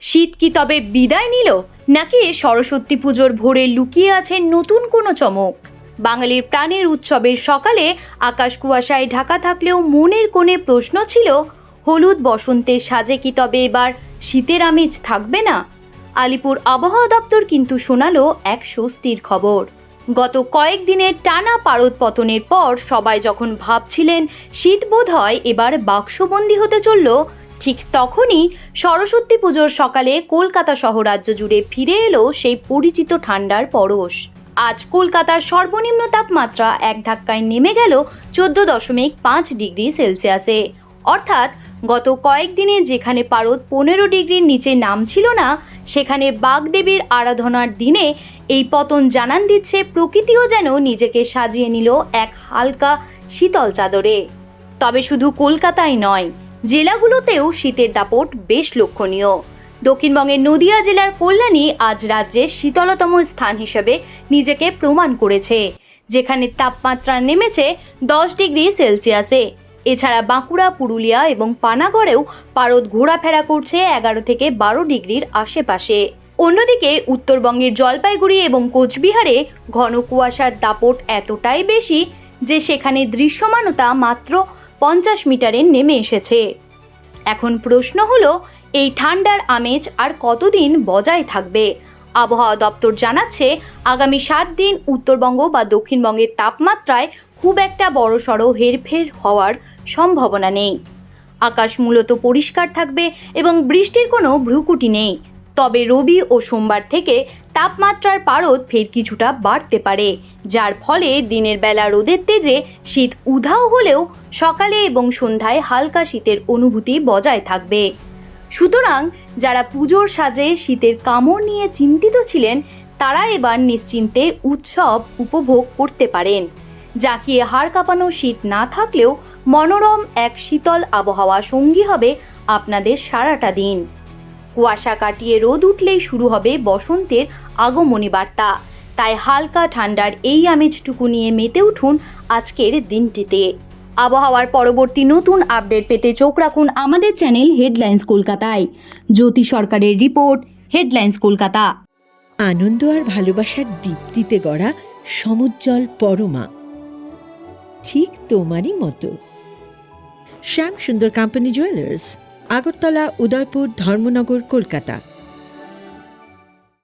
শীত কি তবে বিদায় নিল, নাকি সরস্বতী পুজোর ভোরে লুকিয়ে আছে নতুন কোনো চমক? বাঙালির প্রাণের উৎসবের সকালে আকাশ কুয়াশায় ঢাকা থাকলেও মনের কোণে প্রশ্ন ছিল, হলুদ বসন্তের সাজে কি তবে এবার শীতের আমেজ থাকবে না? আলিপুর আবহাওয়া দপ্তর কিন্তু শোনালো এক স্বস্তির খবর। গত কয়েকদিনের টানা পারদ পতনের পর সবাই যখন ভাবছিলেন শীত বোধহয় এবার বাক্সবন্দি হতে চলল, ঠিক তখনই সরস্বতী পুজোর সকালে কলকাতা সহ রাজ্য জুড়ে ফিরে এলো সেই পরিচিত ঠান্ডার পরশ। আজ কলকাতার সর্বনিম্ন তাপমাত্রা এক ধাক্কায় নেমে গেল 14.5 ডিগ্রি সেলসিয়াসে। অর্থাৎ গত কয়েকদিনে যেখানে পারদ 15 ডিগ্রির নিচে নামছিল না, সেখানে বাগদেবীর আরাধনার দিনে এই পতন জানান দিচ্ছে প্রকৃতিও যেন নিজেকে সাজিয়ে নিল এক হালকা শীতল চাদরে। তবে শুধু কলকাতায় নয়, জেলাগুলোতেও শীতের দাপট বেশ লক্ষণীয়। দক্ষিণবঙ্গের নদিয়া জেলার কল্যাণী আজ রাজ্যের শীতলতম স্থান হিসেবে নিজেকে প্রমাণ করেছে, যেখানে তাপমাত্রা নেমেছে 10 ডিগ্রি সেলসিয়াসে। এছাড়া বাঁকুড়া, পুরুলিয়া এবং পানাগড়েও পারদ ঘোরাফেরা করছে 11 থেকে 12 ডিগ্রির আশেপাশে। অন্যদিকে উত্তরবঙ্গের জলপাইগুড়ি এবং কোচবিহারে ঘন কুয়াশার দাপট এতটাই বেশি যে সেখানে দৃশ্যমানতা মাত্র 50 মিটারে নেমে এসেছে। এখন প্রশ্ন হলো, এই ঠান্ডার আমেজ আর কতদিন বজায় থাকবে? আবহাওয়া দপ্তর জানাচ্ছে, আগামী 7 দিন উত্তরবঙ্গ বা দক্ষিণবঙ্গের তাপমাত্রায় খুব একটা বড়সড় হেরফের হওয়ার সম্ভাবনা নেই। আকাশ মূলত পরিষ্কার থাকবে এবং বৃষ্টির কোনো ভ্রুকুটি নেই। তবে রবি ও সোমবার থেকে তাপমাত্রার পারদ ফের কিছুটা বাড়তে পারে, যার ফলে দিনের বেলা রোদের তেজে শীত উধাও হলেও সকালে এবং সন্ধ্যায় হালকা শীতের অনুভূতি বজায় থাকবে। সুতরাং যারা পুজোর সাজে শীতের কামড় নিয়ে চিন্তিত ছিলেন, তারা এবার নিশ্চিন্তে উৎসব উপভোগ করতে পারেন। জাঁকিয়ে হাড় কাঁপানো শীত না থাকলেও মনোরম এক শীতল আবহাওয়া সঙ্গী হবে আপনাদের সারাটা দিন। কুয়াশা কাটিয়ে রোদ উঠলেই শুরু হবে বসন্তের আগমনী বার্তা। তাই হালকা ঠান্ডার এই আমেজটুকু নিয়ে মেতে উঠুন আজকের দিনটিতে। আবহাওয়ার পরবর্তী নতুন আপডেট পেতে চোখ রাখুন আমাদের চ্যানেল হেডলাইন্স কলকাতায়। জ্যোতি সরকারের রিপোর্ট, হেডলাইন্স কলকাতা। আনন্দ আর ভালোবাসার দীপ্তিতে গড়া সমুজ্জ্বল পরমা, ঠিক তোমারই মতো। শ্যাম সুন্দর কোম্পানি জুয়েলার্স, আগরতলা, উদয়পুর, ধর্মনগর, কলকাতা।